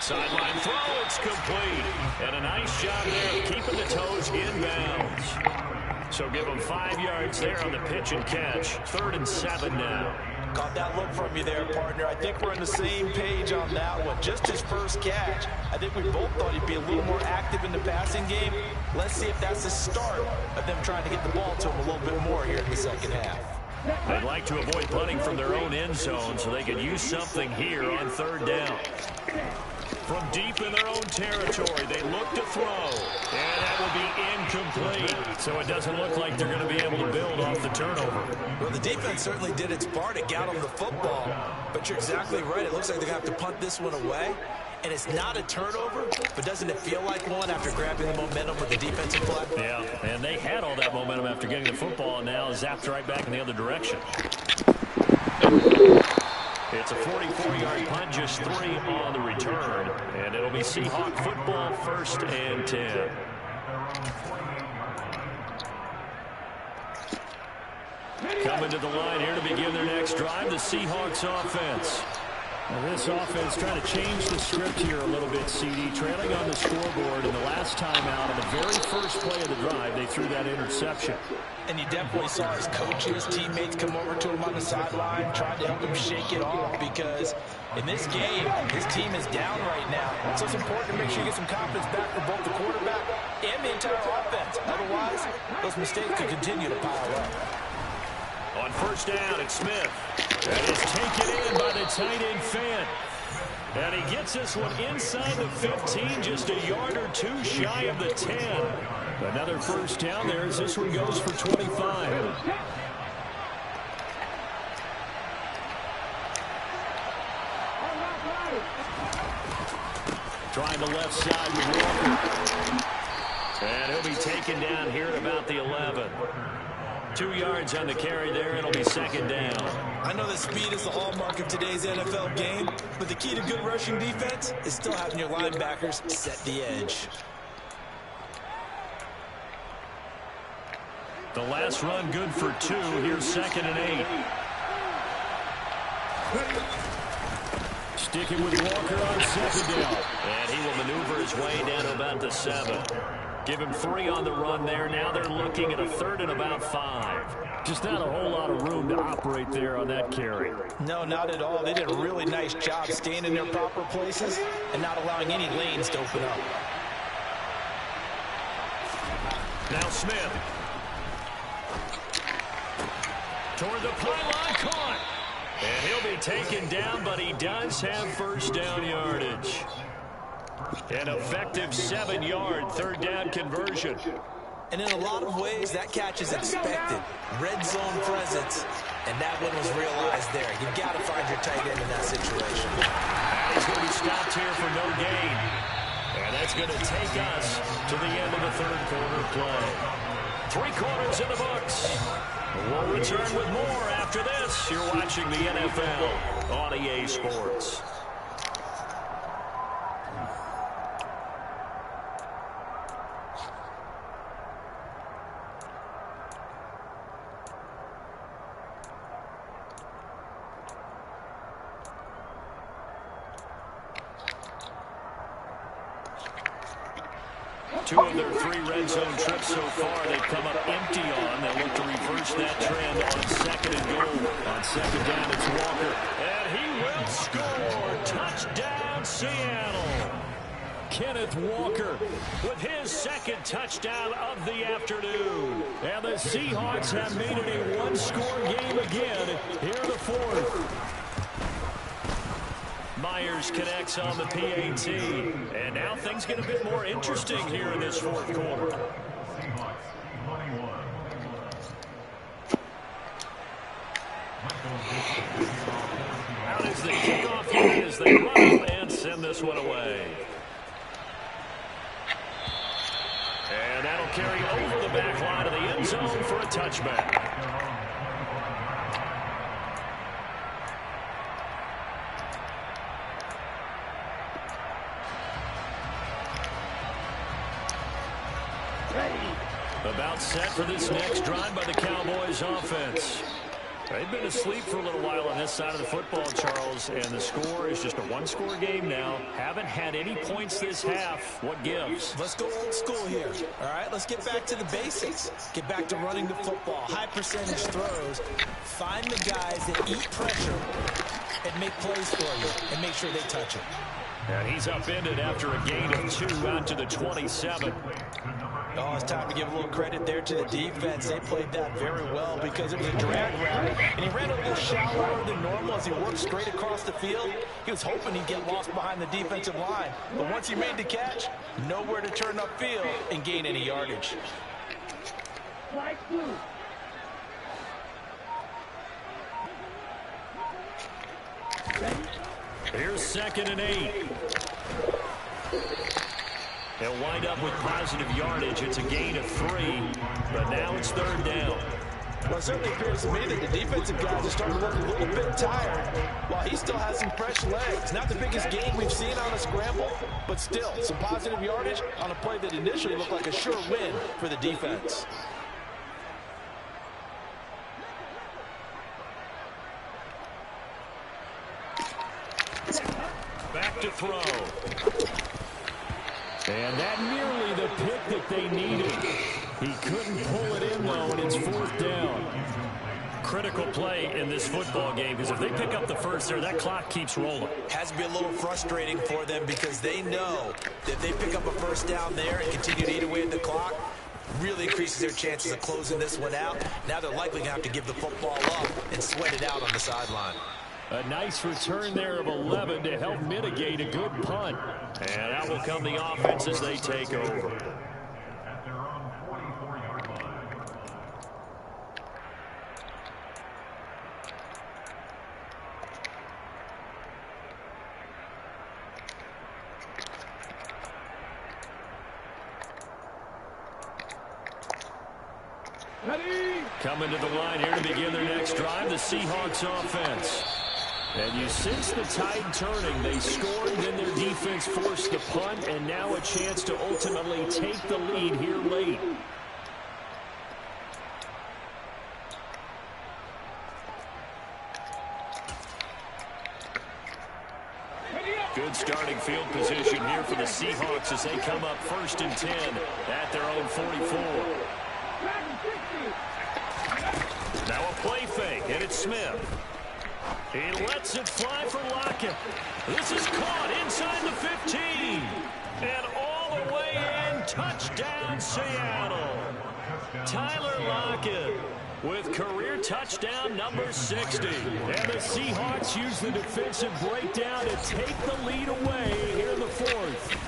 B: Sideline throw, it's complete. And a nice job there of keeping the toes inbounds. So give them 5 yards there on the pitch and catch. 3rd and 7 now.
C: Caught that look from you there, partner. I think we're on the same page on that one. Just his first catch. I think we both thought he'd be a little more active in the passing game. Let's see if that's the start of them trying to get the ball to him a little bit more here in the second half.
B: They'd like to avoid punting from their own end zone so they could use something here on 3rd down. From deep in their own territory, they look to throw. And that will be incomplete. So it doesn't look like they're going to be able to build off the turnover.
C: Well, the defense certainly did its part. It got them the football. But you're exactly right. It looks like they're going to have to punt this one away. And it's not a turnover, but doesn't it feel like one after grabbing the momentum with the defensive play?
B: Yeah, and they had all that momentum after getting the football, and now zapped right back in the other direction. It's a 44-yard punt, just 3 on the return. And it'll be Seahawk football, 1st and 10. Coming to the line here to begin their next drive, the Seahawks offense.
E: Now this offense trying to change the script here a little bit, CD. Trailing on the scoreboard, and the last time out, on the very first play of the drive, they threw that interception.
C: And you definitely saw his coaches, teammates come over to him on the sideline, tried to help him shake it off because in this game, his team is down right now. So it's important to make sure you get some confidence back for both the quarterback and the entire offense. Otherwise, those mistakes could continue to pile up.
B: On 1st down, it's Smith. That is taken in by the tight end Fant. And he gets this one inside the 15, just a yard or two shy of the 10. Another first down there as this one goes for 25. Trying the left side with Walker. And he'll be taken down here at about the 11. 2 yards on the carry there. It'll be second down.
C: I know that speed is the hallmark of today's NFL game, but the key to good rushing defense is still having your linebackers set the edge.
B: The last run good for 2. Here's 2nd and 8. Sticking with Walker on 2nd down. And he will maneuver his way down to about the 7. Give him 3 on the run there. Now they're looking at a 3rd and about 5. Just not a whole lot of room to operate there on that carry.
C: No, not at all. They did a really nice job staying in their proper places and not allowing any lanes to open up.
B: Now Smith. Toward the pylon, caught. And he'll be taken down, but he does have first down yardage. An effective 7-yard 3rd down conversion.
C: And in a lot of ways, that catch is expected. Red zone presence, and that one was realized there. You've got to find your tight end in that situation.
B: He's going to be stopped here for no gain. And that's going to take us to the end of the 3rd quarter play. 3 quarters in the books. We'll return with more after this. You're watching the NFL on EA Sports. Two of their 3 red zone trips so far, they've come up empty on. They'll look to reverse that trend on 2nd and goal. On 2nd down, it's Walker. And he will score. Touchdown, Seattle. Kenneth Walker with his 2nd touchdown of the afternoon. And the Seahawks have made it a 1-score game again here in the 4th. Myers connects on the PAT. And now things get a bit more interesting here in this 4th quarter. Out is the kickoff here as they run up and send this one away. And that'll carry over the back line of the end zone for a touchback. About set for this next drive by the Cowboys offense. They've been asleep for a little while on this side of the football, Charles, and the score is just a 1-score game now. Haven't had any points this half. What gives?
C: Let's go old school here. All right, let's get back to the basics. Get back to running the football, high percentage throws. Find the guys that eat pressure and make plays for you and make sure they touch it.
B: And he's upended after a gain of 2 out to the 27.
C: Oh, it's time to give a little credit there to the defense. They played that very well because it was a drag route, and he ran a little shallower than normal as he worked straight across the field. He was hoping he'd get lost behind the defensive line, but once he made the catch, nowhere to turn upfield and gain any yardage.
B: Here's 2nd and 8. They'll wind up with positive yardage. It's a gain of 3, but now it's 3rd down.
C: Well, it certainly appears to me that the defensive guys are starting to look a little bit tired while he still has some fresh legs. Not the biggest gain we've seen on a scramble, but still some positive yardage on a play that initially looked like a sure win for the defense.
B: Back to throw. And that nearly the pick that they needed. He couldn't pull it in, though, and it's 4th down. Critical play in this football game, because if they pick up the first there, that clock keeps rolling.
C: Has to be a little frustrating for them because they know that if they pick up a first down there and continue to eat away at the clock, really increases their chances of closing this one out. Now they're likely going to have to give the football up and sweat it out on the sideline.
E: A nice return there of 11 to help mitigate a good punt. And out will come the offense as they take over. Coming to the line here to begin their next drive, the Seahawks offense. And you sense the tide turning. They scored, then their defense forced the punt, and now a chance to ultimately take the lead here late. Good starting field position here for the Seahawks as they come up 1st and 10 at their own 44. Now a play fake, and it's Smith. He lets it fly for Lockett. This is caught inside the 15. And all the way in, touchdown Seattle. Tyler Lockett with career touchdown number 60. And the Seahawks use the defensive breakdown to take the lead away here in the 4th.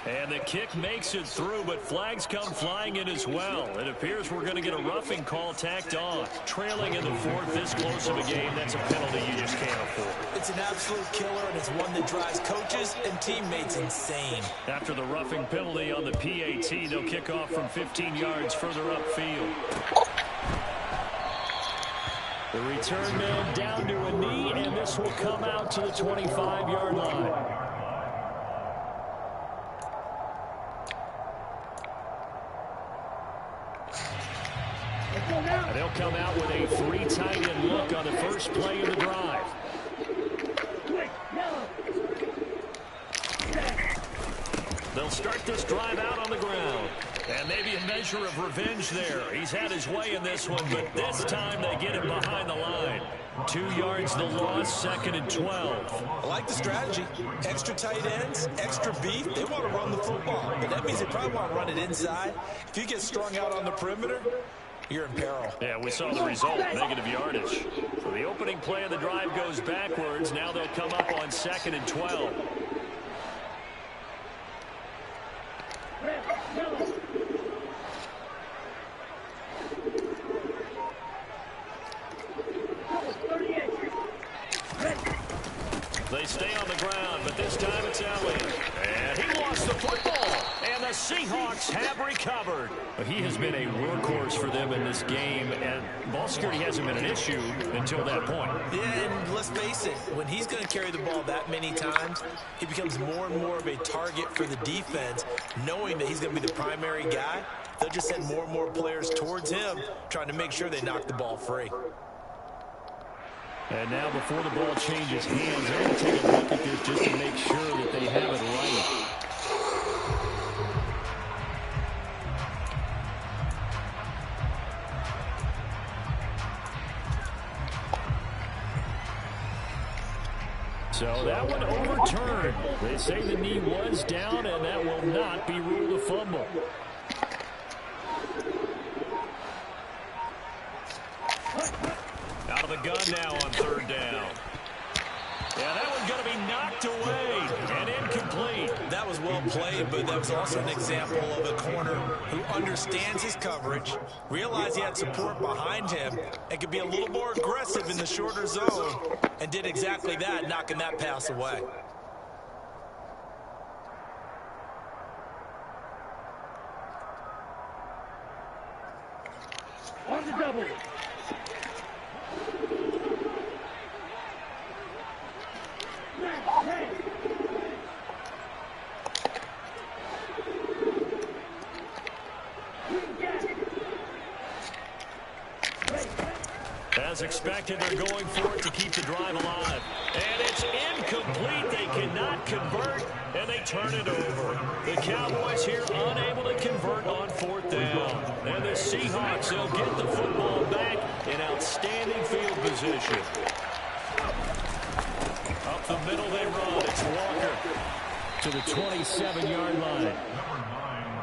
E: And the kick makes it through, but flags come flying in as well. It appears we're going to get a roughing call tacked on. Trailing in the 4th, this close of a game, that's a penalty you just can't afford.
C: It's an absolute killer, and it's one that drives coaches and teammates insane.
E: After the roughing penalty on the PAT, they'll kick off from 15 yards further upfield. The return man down to a knee, and this will come out to the 25-yard line. And they'll come out with a 3 tight end look on the first play of the drive. They'll start this drive out on the ground. And maybe a measure of revenge there. He's had his way in this one, but this time they get him behind the line. 2 yards the loss, 2nd and 12.
C: I like the strategy. Extra tight ends, extra beef. They want to run the football, but that means they probably want to run it inside. If you get strung out on the perimeter, you're in peril.
E: Yeah, we saw the result, negative yardage. So the opening play of the drive goes backwards. Now they'll come up on 2nd and 12. They stay on the ground, but this time it's Elliott. And he lost the football. And the Seahawks have recovered. He has been a workhorse for them in this game, and ball security hasn't been an issue until that point.
C: Yeah, and let's face it, when he's going to carry the ball that many times, he becomes more and more of a target for the defense, knowing that he's going to be the primary guy. They'll just send more and more players towards him, trying to make sure they knock the ball free.
E: And now before the ball changes hands, they're going to take a look at this just to make sure that they have it right. So that one overturned. They say the knee was down, and that will not be ruled a fumble. Out of the gun now on 3rd down. Yeah, that one's going to be knocked away and incomplete.
C: That was well played, but that was also an example of a corner who understands his coverage, realized he had support behind him, and could be a little more aggressive in the shorter zone, and did exactly that, knocking that pass away.
D: On the double.
E: As expected, they're going for it to keep the drive alive. And it's incomplete. They cannot convert, and they turn it over. The Cowboys here unable to convert on 4th down. And the Seahawks, they'll get the football back in outstanding field position. Up the middle they run. It's Walker to the 27-yard line.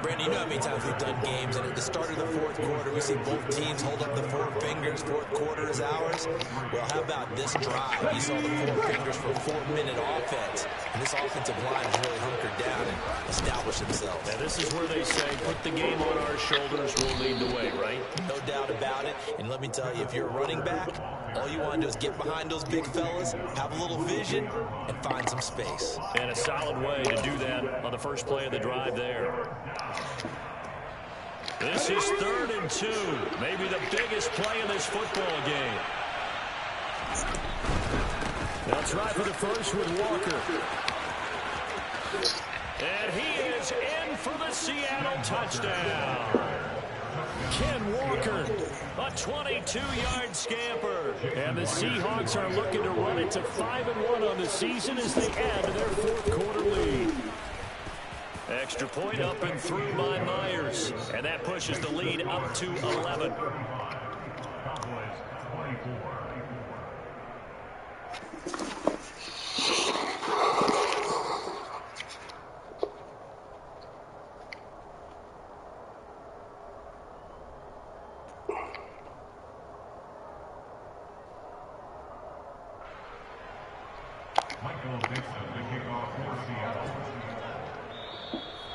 C: Brandon, you know how many times we've done games, and at the start of the fourth quarter, we see both teams hold up the four fingers. Fourth quarter is ours. Well, how about this drive? You saw the four fingers for 4-minute offense, and this offensive line has really hunkered down and established themselves.
B: Now, this is where they say, put the game on our shoulders, we'll lead the way, right?
C: No doubt about it. And let me tell you, if you're a running back, all you want to do is get behind those big fellas, have a little vision, and find some space.
B: And a solid way to do that on the first play of the drive there. This is 3rd and 2. Maybe the biggest play in this football game. They'll try for the first with Walker. And he is in for the Seattle touchdown. Ken Walker, a 22-yard scamper. And the Seahawks are looking to run it to 5-1 on the season as they add to their fourth quarter lead. Extra point up and through by Myers. And that pushes the lead up to 11.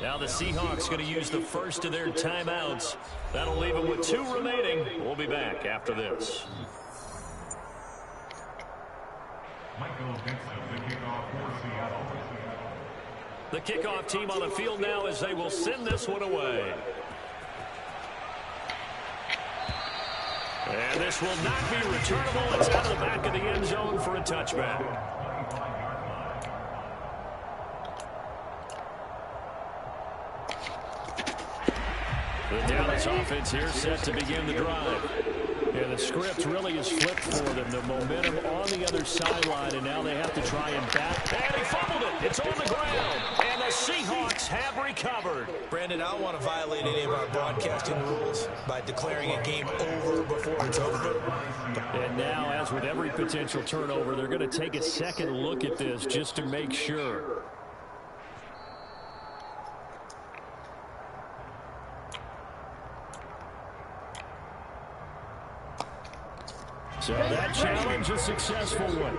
B: Now the Seahawks going to use the first of their timeouts. That'll leave them with 2 remaining. We'll be back after this. The kickoff team on the field now as they will send this one away. And this will not be returnable. It's out of the back of the end zone for a touchback. The Dallas offense here set to begin the drive. And the script really is flipped for them. The momentum on the other sideline, and now they have to try and back. And he fumbled it. It's on the ground. And the Seahawks have recovered.
C: Brandon, I don't want to violate any of our broadcasting rules by declaring a game over before it's over.
B: And now, as with every potential turnover, they're going to take a second look at this just to make sure. So that challenge a successful one.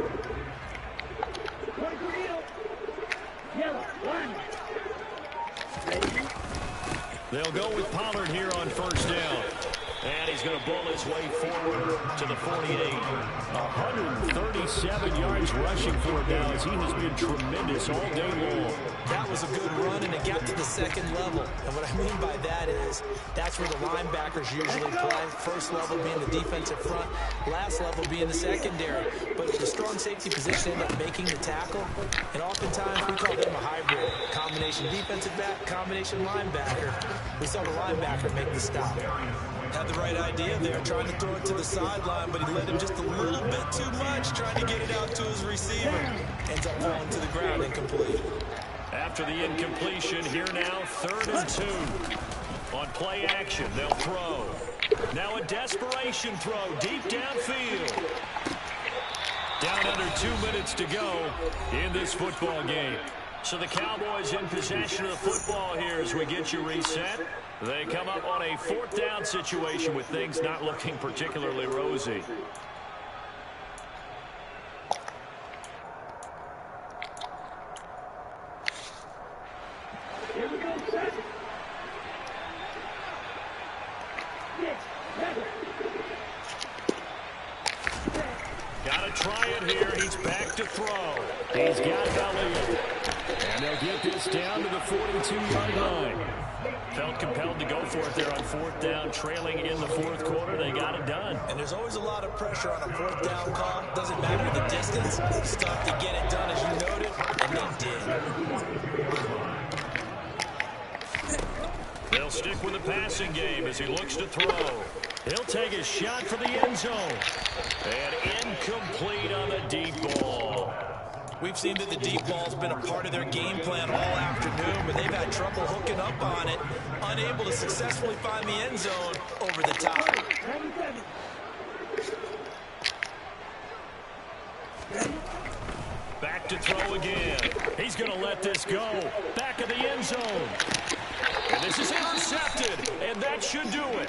B: They'll go with Pollard here on first down. And he's going to bull his way forward to the 48. 137 yards rushing for him now as he has been tremendous all day long.
C: That was a good run, and it got to the second level. And what I mean by that is that's where the linebackers usually play. First level being the defensive front, last level being the secondary. But the strong safety position ended up making the tackle. And oftentimes we call them a hybrid. Combination defensive back, combination linebacker. We saw the linebacker make the stop. Had the right idea there, trying to throw it to the sideline, but he led him just a little bit too much, trying to get it out to his receiver. Ends up falling to the ground incomplete.
B: After the incompletion, here now, 3rd and 2. On play action, they'll throw. Now a desperation throw deep downfield. Down under 2 minutes to go in this football game. So the Cowboys in possession of the football here as we get you reset. They come up on a 4th down situation with things not looking particularly rosy.
D: Here we go, set.
B: Got to try it here. He's back to throw. He's got Elliott. And they'll get this down to the 42-yard line. Felt compelled to go for it there on 4th down, trailing in the 4th quarter. They got it done.
C: And there's always a lot of pressure on a 4th down call. Doesn't matter the distance. Stuff to get it done, as you noted, and they did.
B: They'll stick with the passing game as he looks to throw. He'll take a shot for the end zone. And incomplete on the deep ball.
C: We've seen that the deep ball's been a part of their game plan all afternoon, but they've had trouble hooking up on it, unable to successfully find the end zone over the top.
B: Back to throw again. He's going to let this go. Back of the end zone.
E: And this is intercepted, and that should do it.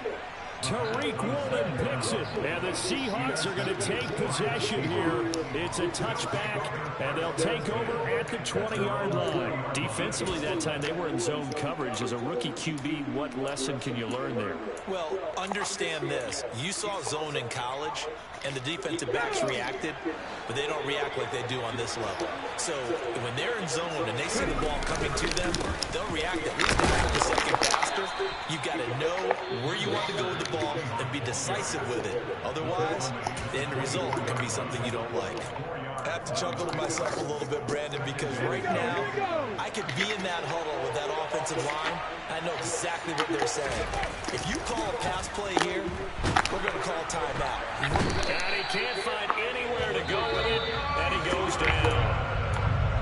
E: Tariq Woolen picks it, and the Seahawks are going to take possession here. It's a touchback, and they'll take over at the 20-yard line. Defensively that time, they were in zone coverage. As a rookie QB, what lesson can you learn there?
C: Well, understand this. You saw zone in college, and the defensive backs reacted, but they don't react like they do on this level. So when they're in zone and they see the ball coming to them, they'll react at least a half a second faster. You've got to know where you want to go with the ball and be decisive with it. Otherwise, the end result can be something you don't like. I have to chuckle to myself a little bit, Brandon, because right now, I could be in that huddle with that offensive line. I know exactly what they're saying. If you call a pass play here, we're going to call timeout.
E: And he can't find anywhere to go with it, and he goes down.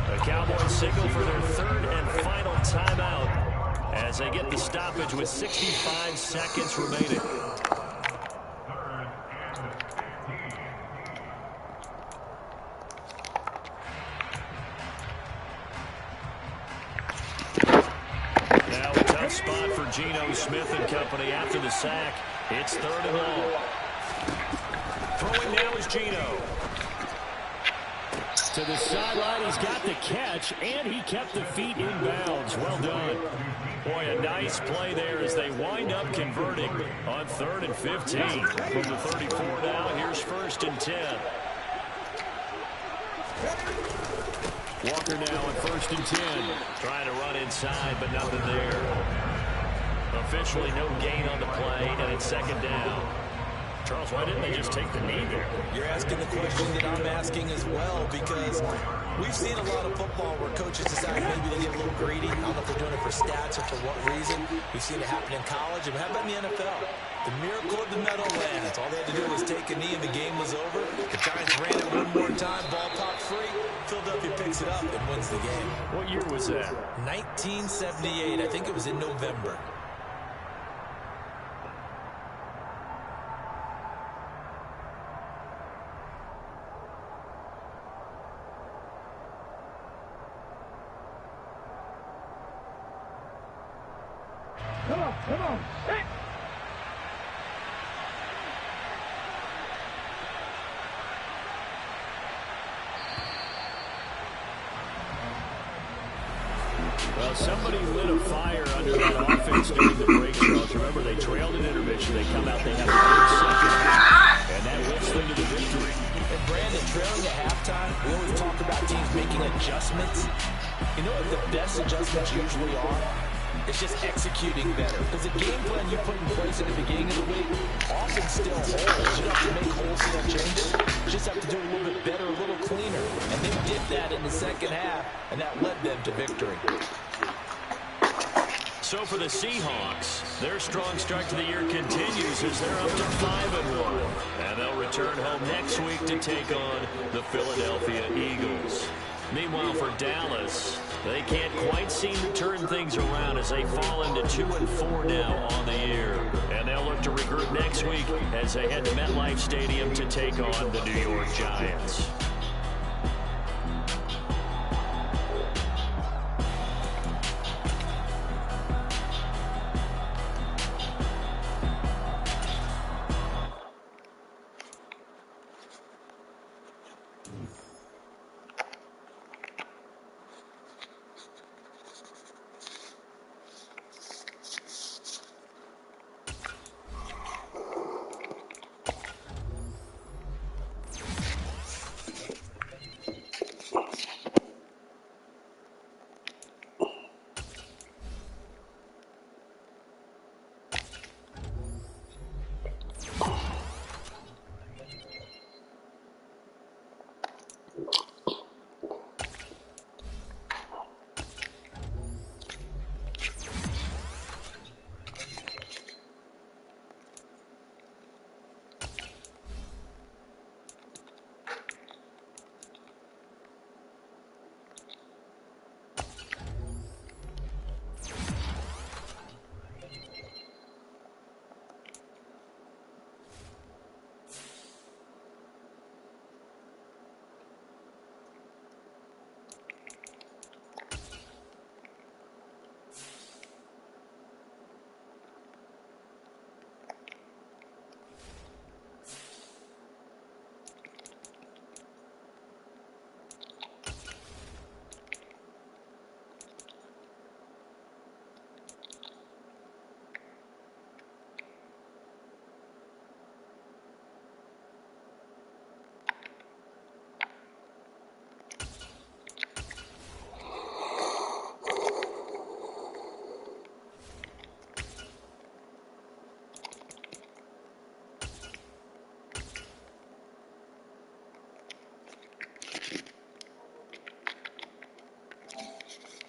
E: The Cowboys signal for their third and final timeout as they get the stoppage with 65 seconds remaining. Now a tough spot for Geno Smith and company after the sack. It's 3rd and long. Throwing now is Geno. To the sideline, he's got the catch, and he kept the feet in bounds. Well done. Boy, a nice play there as they wind up converting on 3rd and 15. From the 34 now, here's 1st and 10. Walker now at 1st and 10. Trying to run inside, but nothing there. Officially no gain on the play, and it's 2nd down. Charles, why didn't they just take the knee there?
C: You're asking the question that I'm asking as well, because we've seen a lot of football where coaches decide maybe they get a little greedy. I don't know if they're doing it for stats or for what reason. We've seen it happen in college, and how about in the NFL? The miracle of the Meadowlands. All they had to do was take a knee, and the game was over. The Giants ran it one more time, ball popped free. Philadelphia picks it up and wins the game.
E: What year was that?
C: 1978. I think it was in November.
D: Come on, come on. Hey.
E: Well, somebody lit a fire under that offense during the break, Charles. Remember, they trailed in intermission. They come out, they have a good second half, and that lifts them to the victory.
C: And Brandon, trailing at halftime, we always talk about teams making adjustments. You know what the best adjustments usually are? It's just executing better. Because the game plan you put in place at the beginning of the week often still holds. You don't have to make wholesale changes. You just have to do it a little bit better, a little cleaner. And they did that in the second half, and that led them to victory.
E: So for the Seahawks, their strong start to the year continues as they're up to 5-1. And they'll return home next week to take on the Philadelphia Eagles. Meanwhile, for Dallas, they can't quite seem to turn things around as they fall into 2-4 now on the year. And they'll look to regroup next week as they head to MetLife Stadium to take on the New York Giants.